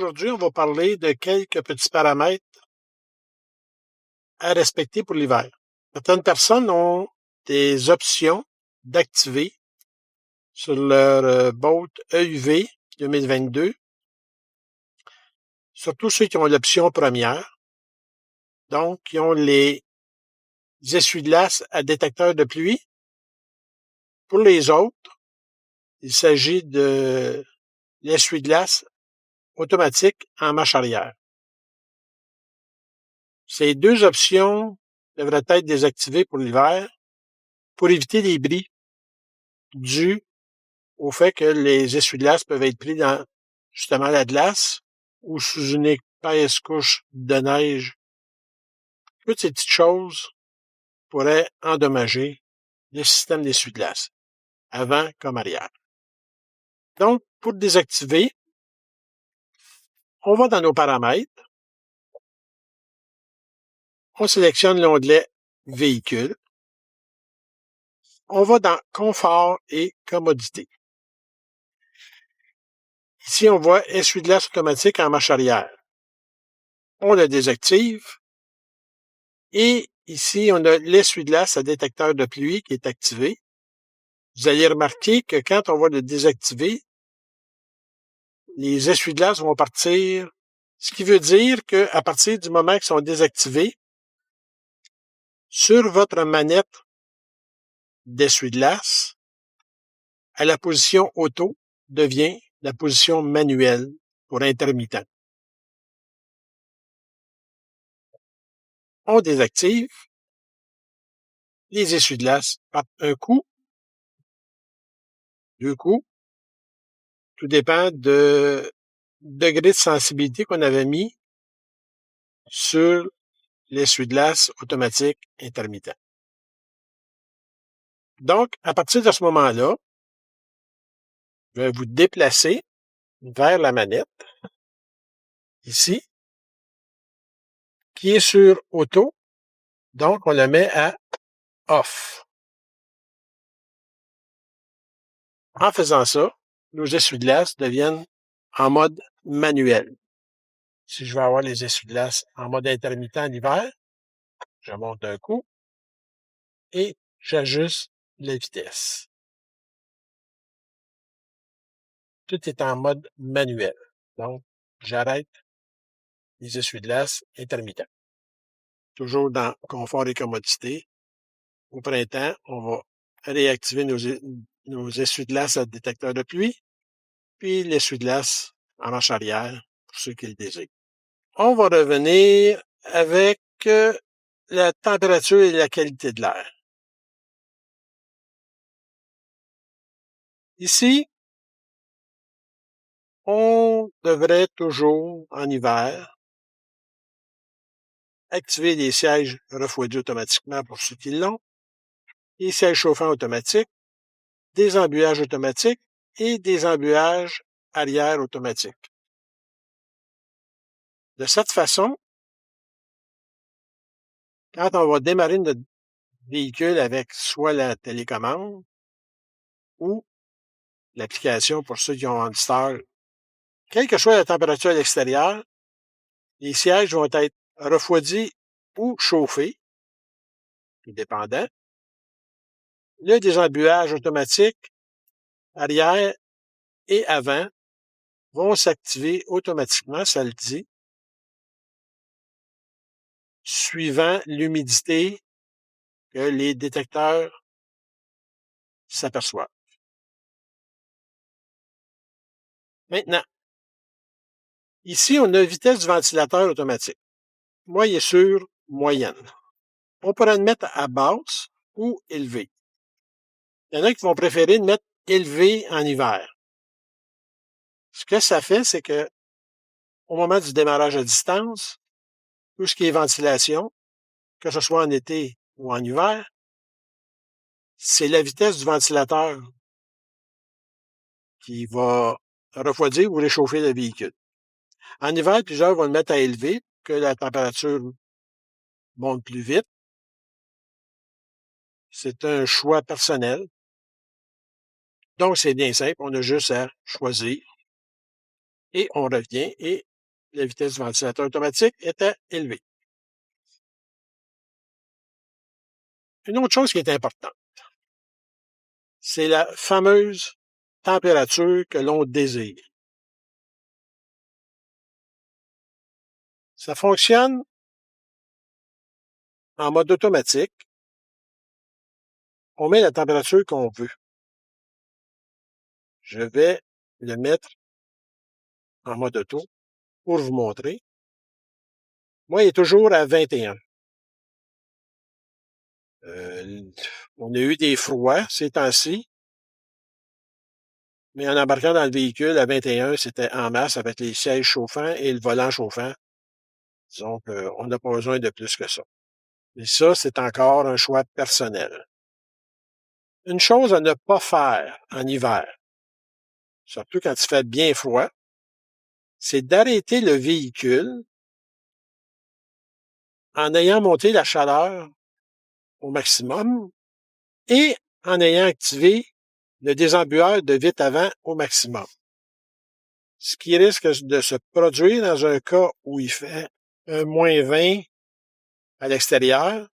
aujourd'hui, on va parler de quelques petits paramètres à respecter pour l'hiver. Certaines personnes ont des options d'activer sur leur boat EUV 2022, surtout ceux qui ont l'option première, donc qui ont les essuie-glaces à détecteur de pluie. Pour les autres, il s'agit de l'essuie-glace automatique en marche arrière. Ces deux options devraient être désactivées pour l'hiver pour éviter les bris dus au fait que les essuie-glaces peuvent être pris dans justement la glace ou sous une épaisse couche de neige. Toutes ces petites choses pourraient endommager le système d'essuie-glace, avant comme arrière. Donc, pour désactiver, on va dans nos paramètres, on sélectionne l'onglet Véhicule, on va dans Confort et Commodité. Ici, on voit essuie-glace automatique en marche arrière. On le désactive. Et ici, on a l'essuie-glace à détecteur de pluie qui est activé. Vous allez remarquer que quand on va le désactiver, les essuie-glaces vont partir, ce qui veut dire qu'à partir du moment qu'ils sont désactivés, sur votre manette d'essuie-glace, à la position auto devient la position manuelle pour intermittent. On désactive. Les essuie-glaces partent un coup, deux coups. Tout dépend de degré de sensibilité qu'on avait mis sur l'essuie-glace automatique intermittent. Donc, à partir de ce moment-là, je vais vous déplacer vers la manette, ici, qui est sur Auto. Donc, on la met à Off. En faisant ça, nos essuie-glaces deviennent en mode manuel. Si je veux avoir les essuie-glaces en mode intermittent l'hiver, je monte un coup et j'ajuste la vitesse. Tout est en mode manuel. Donc, j'arrête les essuie-glaces intermittents. Toujours dans confort et commodité. Au printemps, on va réactiver nos essuie-glaces à détecteur de pluie, puis l'essuie-glace en marche arrière pour ceux qui le désirent. On va revenir avec la température et la qualité de l'air. Ici, on devrait toujours, en hiver, activer les sièges refroidis automatiquement pour ceux qui l'ont, les sièges chauffants automatiques, des embuages automatiques et des embuages arrière automatiques. De cette façon, quand on va démarrer notre véhicule avec soit la télécommande ou l'application pour ceux qui ont OnStar, quelle que soit la température à l'extérieur, les sièges vont être refroidis ou chauffés, tout dépendant. Le désembuage automatique arrière et avant vont s'activer automatiquement, ça le dit, suivant l'humidité que les détecteurs s'aperçoivent. Maintenant, ici, on a vitesse du ventilateur automatique. Moi, il est sur moyenne. On pourrait le mettre à basse ou élevé. Il y en a qui vont préférer le mettre élevé en hiver. Ce que ça fait, c'est que au moment du démarrage à distance, tout ce qui est ventilation, que ce soit en été ou en hiver, c'est la vitesse du ventilateur qui va refroidir ou réchauffer le véhicule. En hiver, plusieurs vont le mettre à élevé, que la température monte plus vite. C'est un choix personnel. Donc, c'est bien simple. On a juste à choisir. Et on revient et la vitesse du ventilateur automatique était élevée. Une autre chose qui est importante, c'est la fameuse température que l'on désire. Ça fonctionne en mode automatique. On met la température qu'on veut. Je vais le mettre en mode auto pour vous montrer. Moi, il est toujours à 21. On a eu des froids ces temps-ci, mais en embarquant dans le véhicule à 21, c'était en masse avec les sièges chauffants et le volant chauffant. Disons qu'on n'a pas besoin de plus que ça. Et ça, c'est encore un choix personnel. Une chose à ne pas faire en hiver, surtout quand il fait bien froid, c'est d'arrêter le véhicule en ayant monté la chaleur au maximum et en ayant activé le désembueur de vitre avant au maximum. Ce qui risque de se produire dans un cas où il fait un moins 20 à l'extérieur.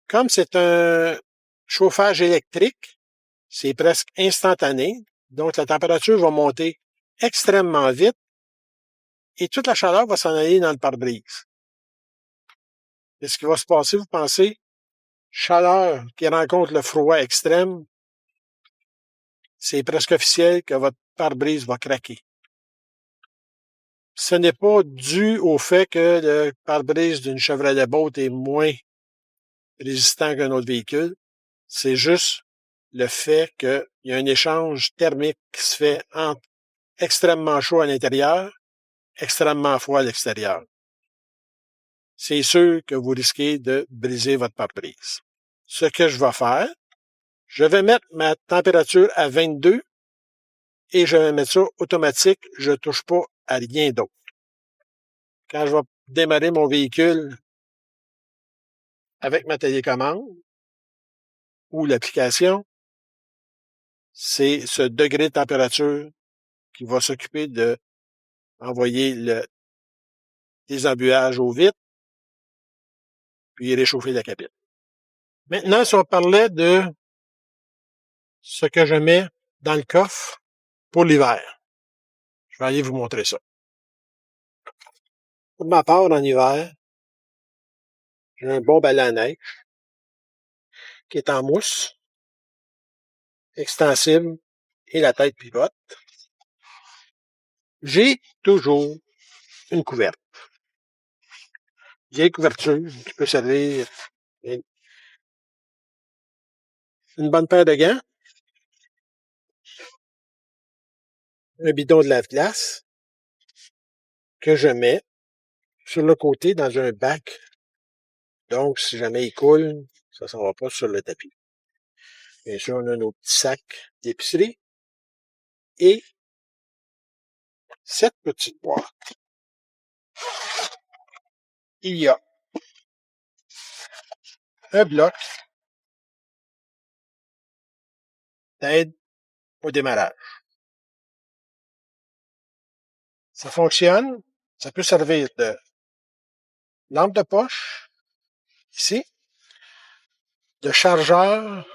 Comme c'est un chauffage électrique, c'est presque instantané, donc la température va monter extrêmement vite et toute la chaleur va s'en aller dans le pare-brise. Qu'est-ce qui va se passer, vous pensez? Chaleur qui rencontre le froid extrême, c'est presque officiel que votre pare-brise va craquer. Ce n'est pas dû au fait que le pare-brise d'une Chevrolet Bolt est moins résistant qu'un autre véhicule. C'est juste le fait qu'il y a un échange thermique qui se fait entre extrêmement chaud à l'intérieur, extrêmement froid à l'extérieur. C'est sûr que vous risquez de briser votre pare-brise. Ce que je vais faire, je vais mettre ma température à 22 et je vais mettre ça automatique. Je ne touche pas à rien d'autre. Quand je vais démarrer mon véhicule avec ma télécommande ou l'application, c'est ce degré de température qui va s'occuper de envoyer le désembuage au vitres, puis réchauffer la cabine. Maintenant, si on parlait de ce que je mets dans le coffre pour l'hiver, je vais aller vous montrer ça. Pour ma part, en hiver, j'ai un bon balai à neige qui est en mousse, extensible et la tête pivote. J'ai toujours une couverte. Vieille couverture qui peut servir une bonne paire de gants, un bidon de lave-glace que je mets sur le côté dans un bac. Donc, si jamais il coule, ça ne s'en va pas sur le tapis. Bien sûr, on a nos petits sacs d'épicerie et cette petite boîte. Il y a un bloc d'aide au démarrage. Ça fonctionne. Ça peut servir de lampe de poche, ici, de chargeur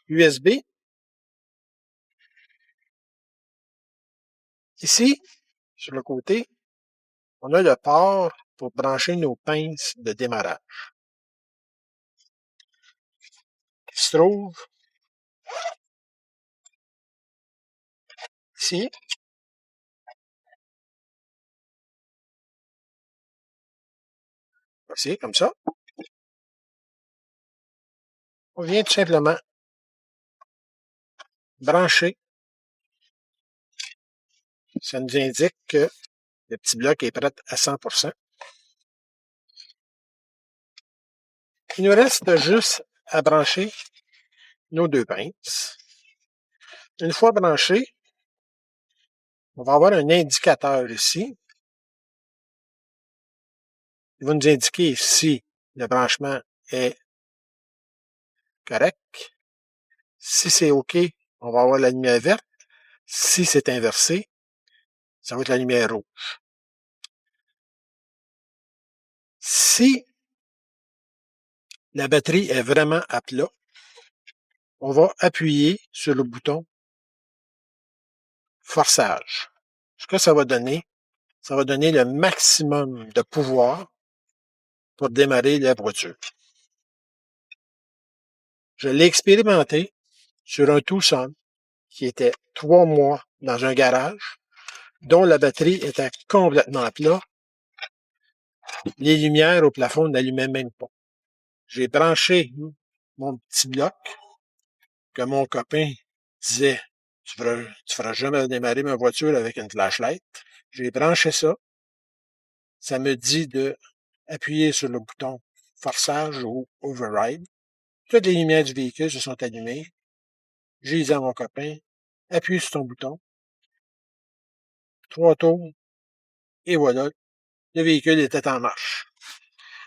USB. Ici, sur le côté, on a le port pour brancher nos pinces de démarrage. Qui se trouve ici. Ici, comme ça. On vient tout simplement brancher. Ça nous indique que le petit bloc est prêt à 100%. Il nous reste juste à brancher nos deux pinces. Une fois branché, on va avoir un indicateur ici. Il va nous indiquer si le branchement est correct. Si c'est OK, on va avoir la lumière verte. Si c'est inversé, Ça va être la lumière rouge. Si la batterie est vraiment à plat, on va appuyer sur le bouton forçage. Ce que ça va donner le maximum de pouvoir pour démarrer la voiture. Je l'ai expérimenté sur un Tucson qui était 3 mois dans un garage, dont la batterie était complètement plat. Les lumières au plafond n'allumaient même pas. J'ai branché mon petit bloc que mon copain disait tu feras jamais démarrer ma voiture avec une flashlight. J'ai branché ça. Ça me dit de appuyer sur le bouton forçage ou override. Toutes les lumières du véhicule se sont allumées. J'ai dit à mon copain, appuie sur ton bouton. 3 tours. Et voilà, le véhicule était en marche.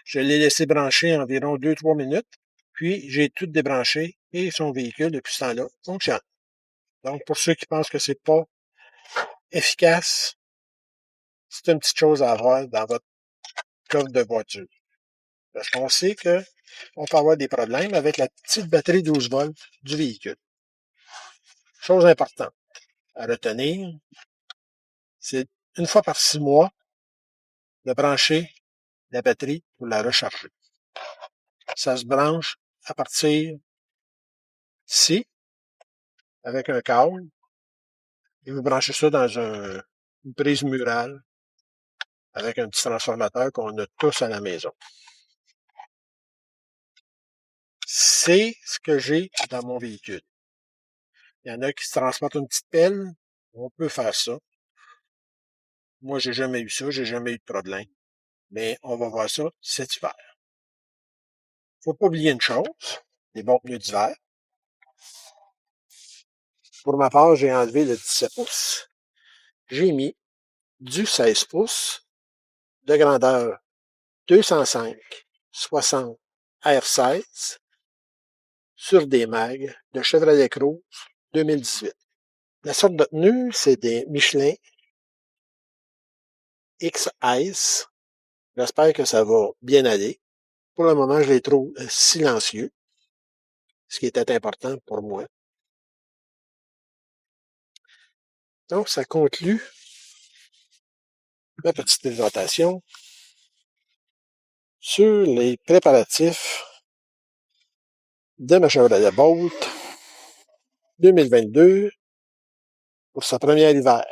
Je l'ai laissé brancher environ 2-3 minutes. Puis, j'ai tout débranché et son véhicule, depuis ce temps-là, fonctionne. Donc, pour ceux qui pensent que c'est pas efficace, c'est une petite chose à avoir dans votre coffre de voiture. Parce qu'on sait que on peut avoir des problèmes avec la petite batterie 12 volts du véhicule. Chose importante à retenir, c'est une fois par 6 mois de brancher la batterie pour la recharger. Ça se branche à partir ici, avec un câble, et vous branchez ça dans une prise murale avec un petit transformateur qu'on a tous à la maison. C'est ce que j'ai dans mon véhicule. Il y en a qui se transportent une petite pelle. On peut faire ça. Moi, j'ai jamais eu ça. J'ai jamais eu de problème. Mais on va voir ça cet hiver. Faut pas oublier une chose. Les bons pneus d'hiver. Pour ma part, j'ai enlevé le 17 pouces. J'ai mis du 16 pouces de grandeur 205/60 R16 sur des mags de Chevrolet Cruze 2018. La sorte de pneus, c'est des Michelin X-Ice. J'espère que ça va bien aller. Pour le moment, je les trouve silencieux, ce qui était important pour moi. Donc, ça conclut ma petite présentation sur les préparatifs de ma Chevrolet Bolt 2022 pour sa première hiver.